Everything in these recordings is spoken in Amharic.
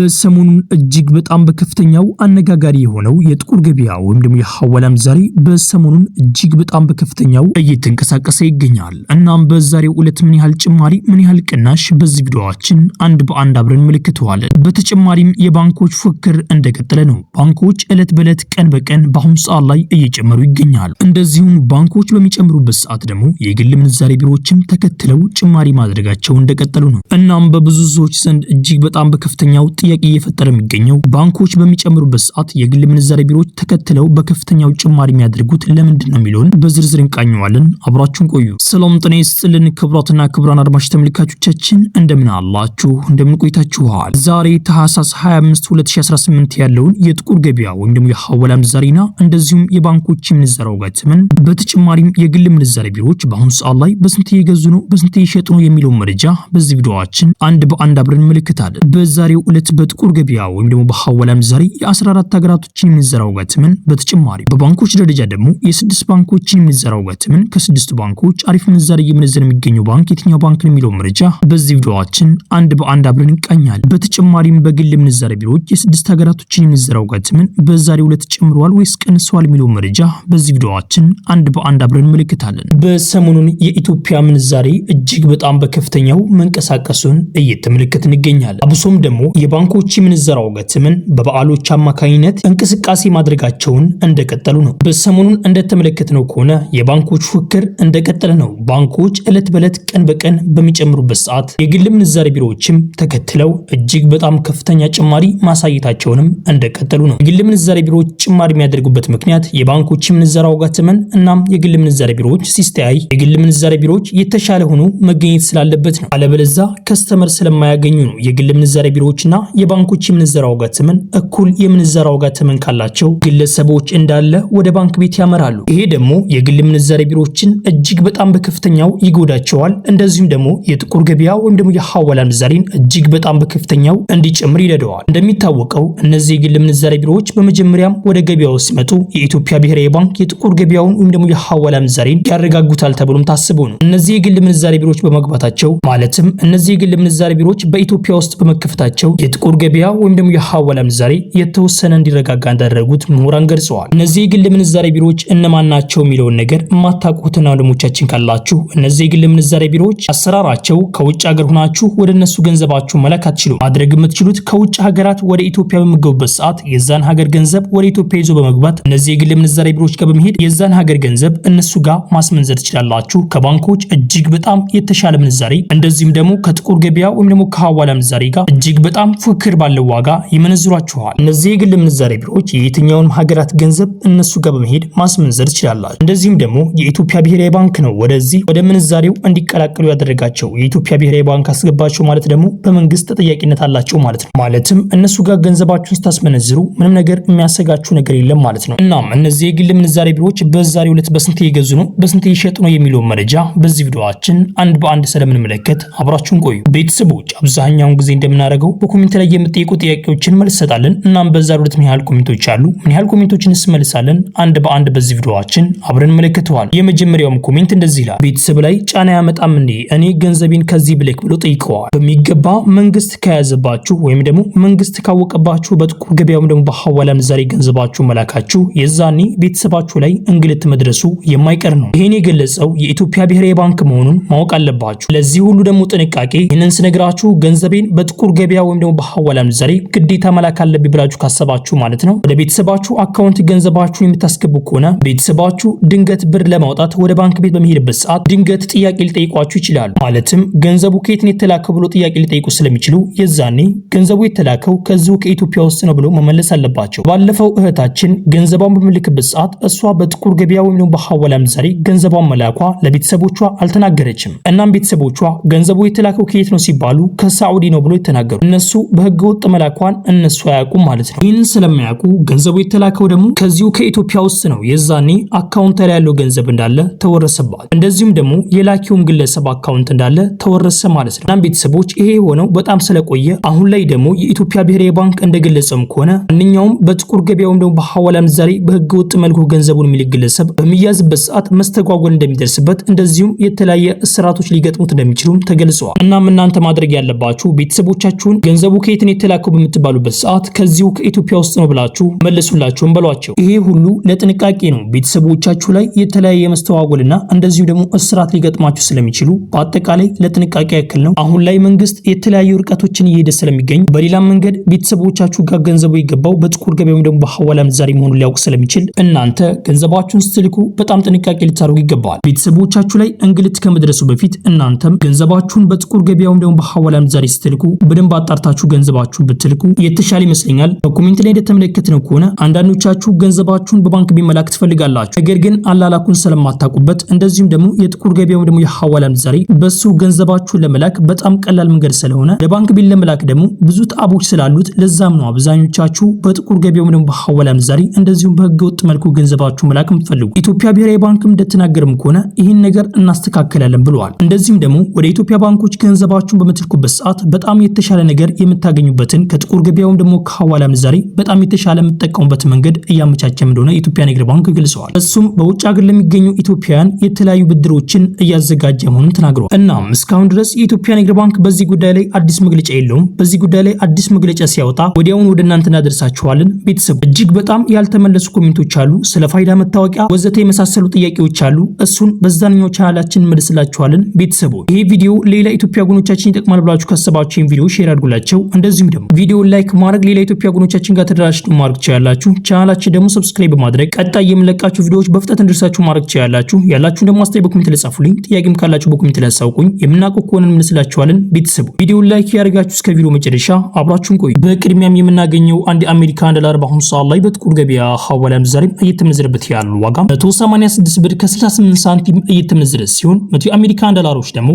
በሰሞኑን እጅግ በጣም በከፍተኛው አነጋጋሪ የሆነው የጥቁር ገበያ ወይም ደግሞ የሐዋላ ምንዛሬ በሰሞኑን እጅግ በጣም በከፍተኛው እየተንቀሳቀሰ ይገኛል። እናም በዛሬው ዕለት ምን ያህል ጭማሪ ምን ያህል ቅናሽ በዚህ ቪዲዮአችን አንድ በአንድ አብረን እንመለከተዋለን። በተጨማሪም የባንኮች ፉክክር እንደቀጠለ ነው። ባንኮች ዕለት በዕለት ቀን በቀን በአሁኑ ሰዓት ላይ እየጨመሩ ይገኛሉ። እንደዚሁም ባንኮች በሚጨምሩበት ሰዓት ደግሞ የግል ምንዛሬ ቢሮዎችም ተከትለው ጭማሪ ማድረጋቸው እንደቀጠሉ ነው። እናም በብዙ ሰዎች ዘንድ እጅግ በጣም በከፍተኛው ጥያቄ እየፈጠረ የሚገኘው ባንኮች በሚጨምሩበት ሰዓት የግል ምንዛሬ ቢሮዎች ተከትለው በከፍተኛው ጭማሪ የሚያደርጉት ለምንድን ነው የሚለውን በዝርዝር እንቃኘዋለን። አብራችሁን ቆዩ። ሰላም ጤና ይስጥልን ክቡራትና ክቡራን አድማጭ ተመልካቾቻችን እንደምን አላችሁ? እንደምን ቆይታችኋል? ዛሬ ታህሳስ 25 2018 ያለውን የጥቁር ገበያ ወይም ደግሞ የሐዋላ ምንዛሬና እንደዚሁም የባንኮች ምንዛሬ ዋጋ ተመን በተጨማሪም የግል ምንዛሬ ቢሮዎች በአሁኑ ሰዓት ላይ በስንት እየገዙ ነው በስንት እየሸጡ ነው የሚለው መረጃ በዚህ ቪዲዮአችን አንድ በአንድ አብረን እንመለከታለን። በዛሬው ዕለት በጥቁር ገበያ ወይም ደግሞ በሐዋላ ምንዛሬ የ14 ሀገራቶችን ምንዛሬ ዋጋ ተመን በተጨማሪ በባንኮች ደረጃ ደግሞ የ6 ባንኮችን ምንዛሬ ዋጋ ተመን ከ6 ባንኮች አሪፍ ምንዛሬ እየመነዘረ የሚገኘው ባንክ የትኛው ባንክ ነው የሚለው መረጃ በዚህ ቪዲዮአችን አንድ በአንድ አብረን እንቃኛለን። በተጨማሪም በግል ምንዛሬ ቢሮዎች የ6 ሀገራቶችን ምንዛሬ ዋጋ ተመን በዛሬው ዕለት ጨምሯል ወይስ ቀንሷል የሚለው መረጃ በዚህ ቪዲዮአችን አንድ በአንድ አብረን እንመለከታለን። በሰሞኑን የኢትዮጵያ ምንዛሬ እጅግ በጣም በከፍተኛው መንቀሳቀሱን እየተመለከትን እንገኛለን። አብሶም ደግሞ የባንኮች ምንዛሬ ዋጋ ተመን በበዓሎች አማካኝነት እንቅስቃሴ ማድረጋቸውን እንደቀጠሉ ነው። በሰሞኑን እንደተመለከትነው ከሆነ የባንኮች ፉክክር እንደቀጠለ ነው። ባንኮች ዕለት በዕለት ቀን በቀን በሚጨምሩበት ሰዓት የግል ምንዛሬ ቢሮዎችም ተከትለው እጅግ በጣም ከፍተኛ ጭማሪ ማሳየታቸውንም እንደቀጠሉ ነው። የግል ምንዛሬ ቢሮዎች ጭማሪ የሚያደርጉበት ምክንያት የባንኮች ምንዛሬ ዋጋ ተመን እናም የግል ምንዛሬ ቢሮዎች ሲስተያይ የግል ምንዛሬ ቢሮዎች የተሻለ ሆኖ መገኘት ስላለበት ነው። አለበለዚያ ከስተመር ስለማያገኙ ነው። የግል ምንዛሬ ቢሮዎችና የባንኮች ምንዛሬ ዋጋ ተመን እኩል የምንዛሬ ዋጋ ተመን ካላቸው ግለሰቦች እንዳለ ወደ ባንክ ቤት ያመራሉ። ይሄ ደግሞ የግል ምንዛሬ ቢሮዎችን እጅግ በጣም በከፍተኛው ይጎዳቸዋል። እንደዚሁም ደግሞ የጥቁር ገበያ ወይም ደግሞ የሐዋላ ምንዛሬን እጅግ በጣም በከፍተኛው እንዲጨምር ይረዳዋል። እንደሚታወቀው እነዚህ የግል ምንዛሬ ቢሮዎች በመጀመሪያም ወደ ገበያው ሲመጡ የኢትዮጵያ ብሔራዊ ባንክ የጥቁር ገበያውን ወይም ደግሞ የሐዋላ ምንዛሬን ያረጋጉታል ተብሎም ታስቦ ነው። እነዚህ የግል ምንዛሬ ቢሮዎች በመግባታቸው ማለትም እነዚህ የግል ምንዛሬ ቢሮዎች በኢትዮጵያ ውስጥ በመከፈታቸው የጥቁር ገበያ ወይም ደግሞ የሐዋላ ምንዛሬ የተወሰነ እንዲረጋጋ እንዳደረጉት ምሁራን ገልጸዋል። እነዚህ የግል ምንዛሬ ቢሮዎች እነማን ናቸው የሚለውን ነገር የማታውቁትና ወንድሞቻችን ካላችሁ እነዚህ የግል ምንዛሬ ቢሮዎች አሰራራቸው ከውጭ ሀገር ሆናችሁ ወደ እነሱ ገንዘባችሁ መላክ አትችሉም። ማድረግ የምትችሉት ከውጭ ሀገራት ወደ ኢትዮጵያ በሚገቡበት ሰዓት የዛን ሀገር ገንዘብ ወደ ኢትዮጵያ ይዞ በመግባት እነዚህ የግል ምንዛሬ ቢሮዎች ጋር በመሄድ የዛን ሀገር ገንዘብ እነሱ ጋር ማስመንዘር ትችላላችሁ። ከባንኮች እጅግ በጣም የተሻለ ምንዛሬ እንደዚህም ደግሞ ከጥቁር ገበያ ወይም ደግሞ ከሐዋላ ምንዛሬ ጋር እጅግ በጣም ፉክክር ባለው ዋጋ ይመነዝሯችኋል። እነዚህ የግል ምንዛሬ ቢሮዎች የየትኛውንም ሀገራት ገንዘብ እነሱ ጋር በመሄድ ማስመንዘር ትችላላችሁ። እንደዚህም ደግሞ የኢትዮጵያ ብሔራዊ ባንክ ነው ወደዚህ ወደ ምንዛሬው እንዲቀላቀሉ ያደረጋቸው። የኢትዮጵያ ብሔራዊ ባንክ አስገባቸው ማለት ደግሞ በመንግስት ተጠያቂነት አላቸው ማለት ነው። ማለትም እነሱ ጋር ገንዘባችሁን ስታስመነዝሩ ምንም ነገር የሚያሰጋችሁ ነገር የለም ማለት ነው። እናም እነዚህ የግል ምንዛሬ ቢሮዎች በዛሬው ዕለት በስንት እየገዙ ነው በስንት እየሸጡ ነው የሚለው መረጃ በዚህ ቪዲዮአችን አንድ በአንድ ስለምንመለከት አብራችሁን ቆዩ። ቤተሰቦች አብዛኛውን ጊዜ እንደምናደርገው በኮሜንት ላይ የምትጠይቁ ጥያቄዎችን መልሰጣለን። እናም በዛሬው ዕለት ምን ያህል ኮሜንቶች አሉ ምን ያህል ኮሜንቶችን እንመልሳለን አንድ በአንድ በዚህ ቪዲዮአችን አብረን እንመለከተዋል። የመጀመሪያውም ኮሜንት እንደዚህ ይላል። ቤተሰብ ላይ ጫና ያመጣም እንዴ እኔ ገንዘቤን ከዚህ ብለክ ብሎ ጠይቀዋል። በሚገባ መንግስት ከያዘባችሁ ወይም ደግሞ መንግስት ካወቀባችሁ በጥቁር ገበያውም ደግሞ በሐዋላ ምንዛሬ ገንዘባችሁ መላካችሁ የዛኔ ቤተሰባችሁ ላይ እንግልት መድረሱ የማይቀር ነው። ይሄን የገለጸው የኢትዮጵያ ብሔራዊ ባንክ መሆኑን ማወቅ አለባችሁ። ለዚህ ሁሉ ደግሞ ጥንቃቄ ይህንን ስነግራችሁ ገንዘቤን በጥቁር ገበያ ወይም ደግሞ በሐዋላ ምንዛሬ ግዴታ መላክ አለብኝ ብላችሁ ካሰባችሁ ማለት ነው ወደ ቤተሰባችሁ አካውንት ገንዘባችሁን የምታስገቡ ከሆነ ቤተሰባችሁ ድንገት ብር ለማውጣት ወደ ባንክ ቤት በሚሄድበት ሰዓት ድንገት ጥያቄ ሊጠይቋችሁ ይችላሉ። ማለትም ገንዘቡ ከየት ነው የተላከው ብሎ ጥያቄ ሊጠይቁ ስለሚችሉ የዛኔ ገንዘቡ የተላከው ከዚሁ ከኢትዮጵያ ውስጥ ነው ብሎ መመለስ አለባቸው። ባለፈው እህታችን ገንዘቧን በምልክበት ሰዓት እሷ በጥቁር ገበያ ወይም ደግሞ በሐዋላ ምንዛሬ ገንዘቧን መላኳ ለቤተሰቦቿ አልተናገረችም። እናም ቤተሰቦቿ ገንዘቡ የተላከው ከየት ነው ሲባሉ ከሳዑዲ ነው ብሎ የተናገሩ እነሱ በህገ ወጥ መላኳን እነሱ አያውቁም ማለት ነው። ይህንን ስለማያውቁ ገንዘቡ የተላከው ደግሞ ከዚሁ ከኢትዮጵያ ውስጥ ነው። የዛኔ አካውንት ላይ ያለው ገንዘብ እንዳለ ተወረሰባት። እንደዚሁም ደግሞ የላኪውም ግለሰብ አካውንት እንዳለ ተወረሰ ማለት ነው። እናም ቤተሰቦች ይሄ ሆነው በጣም ስለቆየ አሁን ላይ ደግሞ የኢትዮጵያ ብሔራዊ ባንክ እንደገለጸም ከሆነ ማንኛውም በጥቁር ገበያውም ደግሞ በሐዋላ ምንዛሬ በህገ ወጥ መልኩ ገንዘቡን የሚልክ ግለሰብ በሚያዝበት ሰዓት መስተጓጎል እንደሚደርስበት እንደዚሁም የተለያየ እስራቶች ሊገጥሙት እንደሚችሉም ተገልጸዋል። እናም እናንተ ማድረግ ያለባችሁ ቤተሰቦቻችሁን ገንዘቡ ከየት ነው የተላከው በምትባሉበት ሰዓት ከዚሁ ከኢትዮጵያ ውስጥ ነው ብላችሁ መልሱላችሁም በሏቸው። ይሄ ሁሉ ለጥንቃቄ ነው። ቤተሰቦቻችሁ ላይ የተለያየ መስተዋወልና እንደዚሁ ደግሞ እስራት ሊገጥማችሁ ስለሚችሉ በአጠቃላይ ለጥንቃቄ ያክል ነው። አሁን ላይ መንግስት የተለያዩ ርቀቶችን እየሄደ ስለሚገኝ በሌላም መንገድ ቤተሰቦቻችሁ ጋር ገንዘቡ ይገባው በጥቁር ገበያ ወይም ደግሞ በሐዋላ ምንዛሬ መሆኑን ሊያውቅ ስለሚችል እናንተ ገንዘባችሁን ስትልኩ በጣም ጥንቃቄ ልታደርጉ ይገባል። ቤተሰቦቻችሁ ላይ እንግልት ከመድረሱ በፊት እናንተም ገንዘባችሁን በጥቁር ገበያ ወይም ደግሞ በሐዋላ ምንዛሬ ስትልኩ በደንብ አጣርታችሁ ገንዘባችሁን ብትልኩ የተሻለ ይመስለኛል። በኮሜንት ላይ እንደተመለከትነው ከሆነ አንዳንዶቻችሁ ገንዘባችሁን በባንክ ቢመላክ ትፈልጋላችሁ። ነገር ግን አላላኩን ስለማታውቁበት እንደዚሁም ደግሞ የጥቁር ገበያ ወይም ደግሞ የሐዋላ ምንዛሬ በሱ ገንዘባችሁን ለመላክ በጣም ቀላል መንገድ ስለሆነ ለባንክ ቢል ለመላክ ደግሞ ብዙ ተአቦች ስላሉት ለዛም ነው አብዛኞቻችሁ በጥቁር ገበያ ወይም ደግሞ በሐዋላ ምንዛሬ እንደዚሁም በህገወጥ መልኩ ገንዘባችሁ መላክ የምትፈልጉ። ኢትዮጵያ ብሔራዊ ባንክም እንደተናገረም ከሆነ ይህን ነገር እናስተካክላለን ብለዋል። እንደዚህም ደግሞ ወደ ኢትዮጵያ ባንኮች ገንዘባችሁን በምትልኩበት ሰዓት በጣም የተሻለ ነገር የምታገኙበትን ከጥቁር ገበያ ወይም ደግሞ ከሐዋላ ምንዛሬ በጣም የተሻለ የምትጠቀሙበት መንገድ እያመቻቸም እንደሆነ የኢትዮጵያ ንግድ ባንክ ገልጸዋል። እሱም በውጭ ሀገር ለሚገኙ ኢትዮጵያውያን የተለያዩ ብድሮችን እያዘጋጀ መሆኑን ተናግረዋል። እናም እስካሁን ድረስ የኢትዮጵያ ንግድ ባንክ በዚህ ጉዳይ ላይ አዲስ መግለጫ የለውም። በዚህ ጉዳይ ላይ አዲስ መግለጫ ሲያወጣ ወዲያውኑ ወደ እናንተ እናደርሳችኋለን። ቤተሰቡ እጅግ በጣም ያልተመለሱ ኮሜንቶች አሉ፣ ስለ ፋይዳ መታወቂያ ወዘተ የመሳሰሉ ጥያቄዎች አሉ። እሱን በዛኛው ቻናላችን እንመልስላችኋለን። ቤተሰቡ ይሄ ቪዲዮ ሌላ ኢትዮጵያ ጎኖቻችን ይጠቅማል ብላችሁ ካሰባችሁ ይሄን ቪዲዮ ሼር አድርጉላቸው። እንደዚሁም ደግሞ ቪዲዮውን ላይክ ማድረግ ሌላ ኢትዮጵያ ጎኖቻችን ጋር ተደራሽ ማድረግ ትችላላችሁ። ቻናላችን ደግሞ ሰብስክራይብ በማድረግ ቀጣይ የምንለቃችሁ ቪዲዮዎች በፍጥነት እንድርሳችሁ ማድረግ ትችላላችሁ። ያላችሁን ደግሞ አስተያየት በኮሜንት ላይ ጻፉልኝ። ጥያቄም ካላችሁ በኮሜንት ላይ አሳውቁኝ። የምናውቀው ከሆነ እንመልስላችኋለን። ቤተሰቡ ቪዲዮውን ላይክ ያደርጋችሁ እስከ ቪዲዮ መጨረሻ አብራችሁን ቆዩ። በቅድሚያም የምናገኘው አንድ የአሜሪካን ዶላር በአሁኑ ሰዓት ላይ በጥቁር ገበያ ሐዋላ ምንዛሬ እየተመነዘረበት ያለው ዋጋ 186 ብር ከ68 ሳንቲም እየተመነዘረ ሲሆን 100 የአሜሪካን ዶላሮች ደግሞ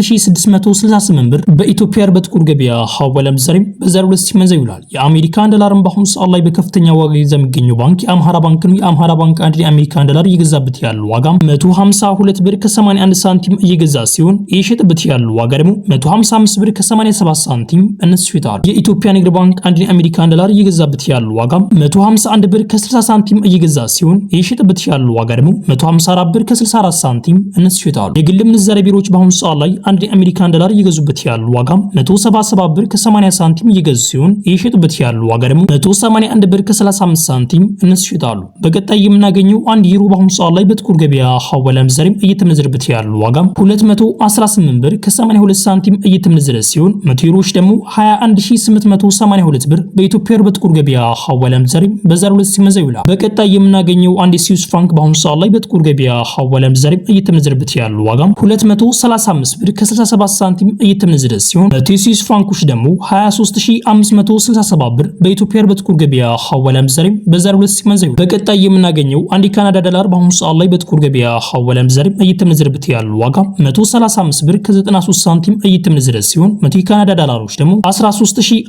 18668 ብር በኢትዮጵያ በጥቁር ገበያ ሐዋላ ምንዛሬ በዛሬው ዕለት ሲመነዘር ይውላል። የአሜሪካን ዶላርን በአሁኑ ሰዓት ላይ በከፍተኛ ዋጋ ይዞ የሚገኘው ባንክ የአምሃራ ባንክ ነው። የአምሃራ ባንክ አንድ የአሜሪካን ዶላር እየገዛበት ያለው ዋጋ 152 ብር ከ81 ሳንቲም እየገዛ ሲሆን እየሸጠበት ያለው ዋጋ ደግሞ 155 ብር ከ87 ሳንቲም እነሱ ይታሉ። የኢትዮጵያ ንግድ ባንክ አንድ የአሜሪካን ዶላር እየገዛበት ያለው ዋጋ 151 ብር ከ60 ሳንቲም እየገዛ ሲሆን እየሸጠበት ያለው ዋጋ ደግሞ 154 ብር ከ64 ሳንቲም እነሱ ይታሉ። የግል ምንዛሬ ቢሮዎች በአሁኑ ሰዓት ላይ አንድ የአሜሪካን ዶላር እየገዙበት ያለው ዋጋ 177 ብር ከ80 ሳንቲም እየገዙ ሲሆን እየሸጡበት ያለው ዋጋ ደግሞ 181 ብር ከ35 ሳንቲም እነሱ ይታሉ። በቀጣይ የምናገኘው አንድ ዩሮ በአሁኑ ሰዓት ላይ በጥቁር ገበያ ሐዋላ ምንዛሬ እየተመነዘረበት ያለው ዋጋ 218 ብር ከ82 ሳንቲም እየተመነዘረ ሲሆን 100 ዩሮዎች ደግሞ 21882 ብር በኢትዮጵያ በጥቁር ገበያ ሐዋላ ምንዛሬ በዛሬው ዕለት ሲመነዘር ይውላል። በቀጣይ የምናገኘው አንድ የስዊስ ፍራንክ በአሁኑ ሰዓት ላይ በጥቁር ገበያ ሐዋላ ምንዛሬ እየተመነዘረበት ያለው ዋጋ 235 ብር ከ67 ሳንቲም እየተመነዘረ ሲሆን 100 የስዊስ ፍራንኮች ደግሞ 23567 ብር በኢትዮጵያ በጥቁር ገበያ ሐዋላ ምንዛሬ በዛሬው ዕለት ሲመነዘር ይውላል። በቀጣይ የምናገኘው አንድ የካናዳ ዶላር በአሁኑ ሰዓት ላይ በጥቁር ገበያ ሐዋላ ምንዛሬ እየተመነዘረበት ያለው ዋጋ 135 ብር ከ93 ሳንቲም እየተመነዘረ ሲሆን 100 የካናዳ ዶላሮች ደግሞ 13593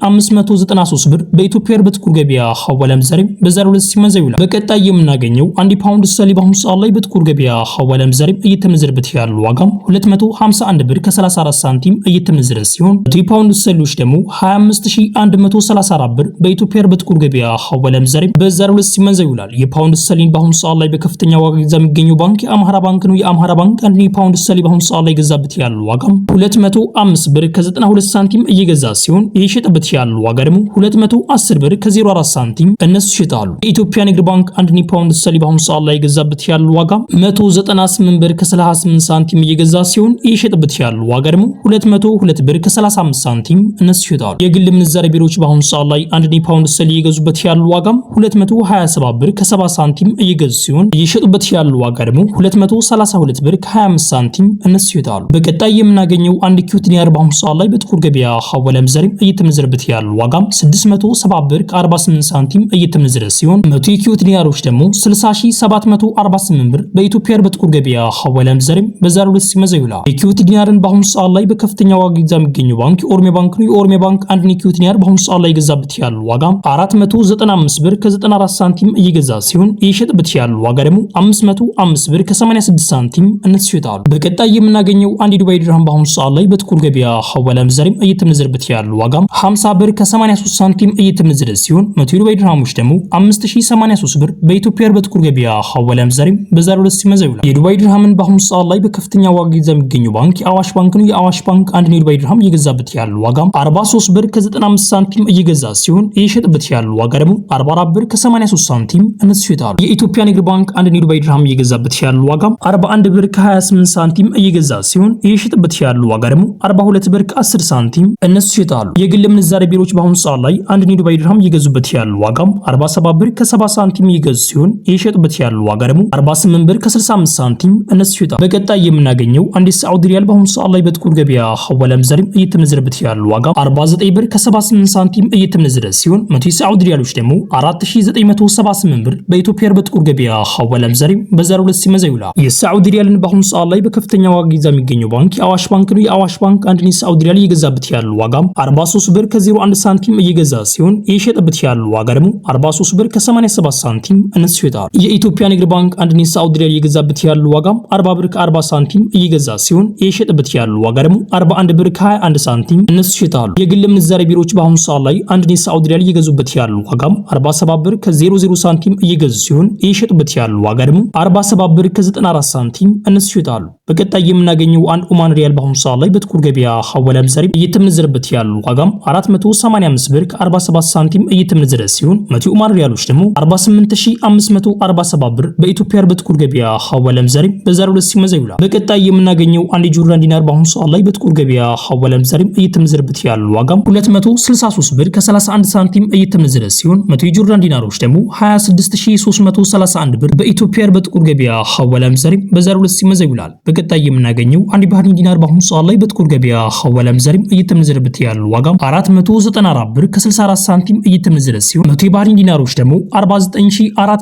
ብር በኢትዮጵያ በጥቁር ገበያ ሐዋላ ምንዛሬ በዛሬው ዕለት ሲመነዘር ይውላል። በቀጣይ የምናገኘው አንድ ፓውንድ ስተርሊንግ በአሁኑ ሰዓት ላይ በጥቁር ገበያ ሐዋላ ምንዛሬ እየተመነዘረበት ያለው ዋጋ 251 ብር ከ34 ሳንቲም እየተመነዘረ ሲሆን 100 ፓውንድ ስተርሊንግ ደግሞ 25134 ብር በኢትዮጵያ በጥቁር ገበያ ሐዋላ ምንዛሬ በዛሬው ዕለት ሲመነዘር ይውላል። የፓውንድ ስተርሊንግ በአሁኑ ሰዓት ላይ በከፍተኛ ዋጋ ይዞ የሚገኘው ባንክ የአምሃራ ባንክ ነው። የአምሃራ ባንክ አንድ ፓውንድ ስተርሊንግ በአሁኑ ሰዓት ላይ ገዛበት ያለው ዋጋ 205 ብር ከ92 ሳንቲም እየገዛ ሲሆን እየሸጠበት ያለው ዋጋ ደግሞ 210 ብር ከ04 ሳንቲም እነሱ ይሸጣሉ። የኢትዮጵያ ንግድ ባንክ አንድ ፓውንድ ስተርሊንግ በአሁኑ ሰዓት ላይ ገዛበት ያለው ዋጋ 198 ብር ከ38 ሳንቲም እየገዛ ሲሆን እየሸጠበት ያለው ዋጋ ደግሞ 202 ብር ከ35 ሳንቲም እነሱ ይሸጣሉ። የግል ምንዛሬ ቢሮዎች በአሁኑ ሰዓት ላይ አንድ ፓውንድ ስተርሊንግ እየገዙበት ያለው ዋጋ 227 ብር ከ70 ሳንቲም እየገዙ ሲሆን እየሸጡበት ያለው ዋጋ ደግሞ 232 ብር ከ25 ሳንቲም እነሱ ይሸጣሉ። በቀጣይ የምናገኘው አንድ ኪዩት ዲናር በአሁኑ ሰዓት ላይ በጥቁር ገበያ ሐዋላ ምንዛሬ እየተመነዘረበት ያለው ዋጋ 670 ብር ከ48 ሳንቲም እየተመነዘረ ሲሆን 100 የኪዩት ዲናሮች ደግሞ 60748 ብር በኢትዮጵያ በጥቁር ገበያ ሐዋላ ምንዛሬ በዛሬው ዕለት ሲመነዘር ይውላል። የኪዩት ዲናርን በአሁኑ ሰዓት ላይ በከፍተኛ ዋጋ ይዞ የሚገኘው ባንክ የኦሮሚያ ባንክ ነው። የኦሮሚያ ባንክ አንድ የኪዩት ዲናር በአሁኑ ሰዓት ላይ ገዛበት ያለው ዋጋ 495 ብር ከ94 ሳንቲም እየገዛ ሲሆን እየሸጠበት ያለው ዋጋ ደግሞ 505 ብር ከ86 ሳንቲም እነሱ ይሸጣሉ። በቀጣይ የምናገኘው አንድ የዱባይ ድርሃም በአሁኑ ሰዓት ላይ በጥቁር ገበያ ሐዋላ ምንዛሬ እየተመነዘረበት ያለው ዋጋ 50 ብር ከ83 ሳንቲም እየተመነዘረ ሲሆን 100 የዱባይ ድርሃሞች ደግሞ 5083 ብር በኢትዮጵያ በጥቁር ገበያ ሐዋላ ምንዛሬ በዛሬው ዕለት ሲመነዘር ይውላል። የዱባይ ድርሃምን በአሁኑ ሰዓት ላይ በከፍተኛ ዋጋ ይዞ የሚገኘው ባንክ የአዋሽ ባንክ ነው። የአዋሽ ባንክ አንድ የዱባይ ድርሃም እየገዛበት ያለው ዋጋ 43 ብር ከ95 ሳንቲም እየገዛ ሲሆን እየሸጠበት ያለው ዋጋ ደግሞ 44 ብር ከ83 ሳንቲም እነሱ ይሸጣሉ። የኢትዮጵያ ንግድ ባንክ አንድ የዱባይ ድርሃም እየገዛበት ያለው ዋጋ 41 ብር ከ28 ሳንቲም እየገዛ ሲሆን እየሸጠበት ያለው ዋጋ ደግሞ 42 ብር ከ10 ሳንቲም እነሱ ይሸጣሉ። የግል ምንዛሬ ቢሮዎች በአሁኑ ሰዓት ላይ አንድ የዱባይ ድርሃም እየገዙበት ያለው ዋጋ 47 ብር ከ70 ሳንቲም እየገዙ ሲሆን እየሸጠበት ያለው ዋጋ ደግሞ 48 ብር ከ65 ሳንቲም እነሱ ይሸጣሉ። በቀጣይ የምናገኘው አንድ የሳዑዲ ሪያል በአሁኑ ሰዓት ላይ በጥቁር ገበያ ሐዋላ ምንዛሬም እየተመነዘረበት ያለው ዋጋ 49 ብር ከ78 ሳንቲም እየተመነዘረ ሲሆን 100 የሳዑዲ ሪያሎች ደግሞ 4978 ብር በኢትዮጵያ በጥቁር ገበያ ሐዋላ ምንዛሬም በዛሬው ዕለት ሲመዛ ይውላል። የሳዑዲ ሪያልን በአሁኑ ሰዓት ላይ በከፍተኛ ዋጋ ይዛ የሚገኘው ባንክ የአዋሽ ባንክ ነው። የአዋሽ ባንክ አንድ የሳዑዲ ሪያል እየገዛበት ያለው ዋጋ 43 ብር ከ01 ሳንቲም እየገዛ ሲሆን እየሸጠበት ያለው ዋጋ ደግሞ 43 ብር ከ87 ሳንቲም እነሱ ይሸጣሉ። የኢትዮጵያ ንግድ ባንክ አንድ የሳዑዲ ሪያል እየገዛበት ያለው ዋጋ 40 ብር ከ40 ሳንቲም እየገዛ ሲሆን እየሸጠበት ያለው ዋጋ ደግሞ 41 ብር ከ21 ሳንቲም እነሱ ይሸጣሉ። የግል ምንዛሬ ቢሮዎች በአሁኑ ሰዓት ላይ አንድ የሳዑዲ ሪያል እየገዙበት ያለው ዋጋ 47 ብር ከ00 ሳንቲም እየገዙ ሲሆን እየሸጠበት ያለው ዋጋ ደግሞ 47 ብር ከ94 ሳንቲም እነሱ ይሸጣሉ። በቀጣይ የምናገኘው አንድ ኦማን ሪያል በአሁኑ ሰዓት ላይ በጥቁር ገበያ ሐዋላ ምንዛሬ እየተመነዘረበት ያለው ዋጋ 485 ብር ከ47 ሳንቲም እየተመነዘረ ሲሆን 100 ኦማን ሪያሎች ደግሞ 48547 ብር በኢትዮጵያ በጥቁር ገበያ ሐዋላ ምንዛሬ በዛሬው ዕለት ሲመዛ ይውላል። በቀጣይ የምናገኘው አንድ ጆርዳን ዲናር በአሁኑ ሰዓት ላይ በጥቁር ገበያ ሐዋላ ምንዛሬ እየተመነዘረበት ያለው ዋጋ 263 ብር ከ31 ሳንቲም እየተመነዘረ ሲሆን 100 የጆርዳን ዲናሮች ደግሞ 26331 ብር በኢትዮጵያ በጥቁር ገበያ ሐዋላ ምንዛሬ በዛሬው ዕለት ሲመዛ ይውላል። በቀጣይ የምናገኘው አንድ ባህሪን ዲናር በአሁኑ ሰዓት ላይ በጥቁር ገበያ ሐዋላ ምንዛሬ እየተመነዘረበት ያለው ዋጋ 494 ብር ከ64 ሳንቲም እየተመነዘረ ሲሆን 100 የባህሪን ዲናሮች ደግሞ 49464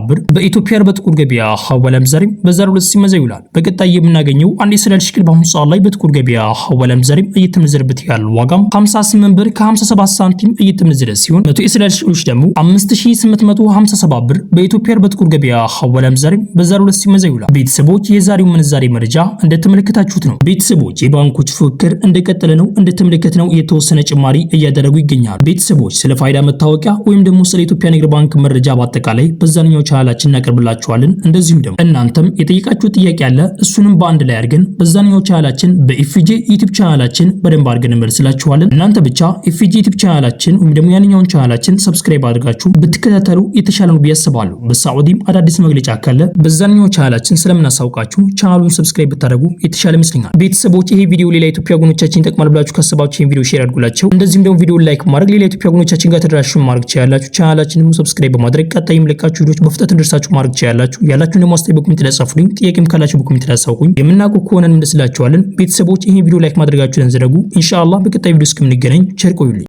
ብር በኢትዮጵያ በጥቁር ገበያ ሐዋላ ምንዛሬ በዛሬው ዕለት ሲመዛ ይውላል። በቀጣይ የምናገኘው አንድ የሰላል ሽክል በአሁኑ ሰዓት ላይ በጥቁር ገበያ ሐዋላ ምንዛሬ እየተመነዘረበት ያለው ዋጋ 58 ብር ከ57 ሳንቲም እየተመነዘረ ሲሆን 100 የሰላል ሽክሎች ደግሞ 5857 ብር በኢትዮጵያ በጥቁር ገበያ ሐዋላ ምንዛሬ በዛሬው ዕለት ሲመዛ ይውላል። ቤተሰቦች የዛሬው ምንዛሬ መረጃ እንደተመለከታችሁት ነው። ቤተሰቦች የባንኮች ፉክክር እንደቀጠለ ነው። እንደተመለከትነው የተወሰነ ጭማሪ እያደረጉ ይገኛሉ። ቤተሰቦች ስለ ፋይዳ መታወቂያ ወይም ደግሞ ስለ ኢትዮጵያ ንግድ ባንክ መረጃ በአጠቃላይ በዛኛው ቻናላችን እናቀርብላችኋለን። እንደዚሁም ደግሞ እናንተም የጠየቃችሁት ጥያቄ አለ፣ እሱንም በአንድ ላይ አድርገን በዛኛው ቻናላችን በኤፍጄ ዩቲዩብ ቻናላችን በደንብ አድርገን እንመልስላችኋለን። እናንተ ብቻ ኤፍጄ ዩቲዩብ ቻናላችን ወይም ደግሞ ያንኛውን ቻናላችን ሰብስክራይብ አድርጋችሁ ብትከታተሉ የተሻለ ነው ብዬ አስባለሁ። በሳዑዲም አዳዲስ መግለጫ ካለ በዛኛው ቻናላችን ስለምናሳውቃችሁ ቻናሉን ሰብስክራይብ ብታደርጉ የተሻለ ይመስለኛል። ቤተሰቦች ይሄ ቪዲዮ ሌላ ኢትዮጵያ ወገኖቻችን ይጠቅማል ብላችሁ ካሰባችሁ ይሄን ቪዲዮ ሼር አድርጉላቸው። እንደዚሁም ደግሞ ቪዲዮ ላይክ ማድረግ ሌላ ኢትዮጵያ ወገኖቻችን ጋር ተደራሽ ማድረግ ትችላላችሁ። ቻናላችንን ሰብስክራይብ በማድረግ ቀጣይ የምለቃችሁ ቪዲዮዎች በፍጥነት እንድርሳችሁ ማድረግ ትችላላችሁ። ያላችሁን ደግሞ አስተያየት በኮሜንት ላይ ጻፉልኝ። ጥያቄም ካላችሁ በኮሜንት ላይ አሳውቁኝ። የምናውቀው ከሆነ እንመስላችኋለን። ቤተሰቦች ይሄን ቪዲዮ ላይክ ማድረጋችሁን ዘነጉ። ኢንሻአላህ በቀጣይ ቪዲዮ እስከምንገናኝ ቸር ቆዩልኝ።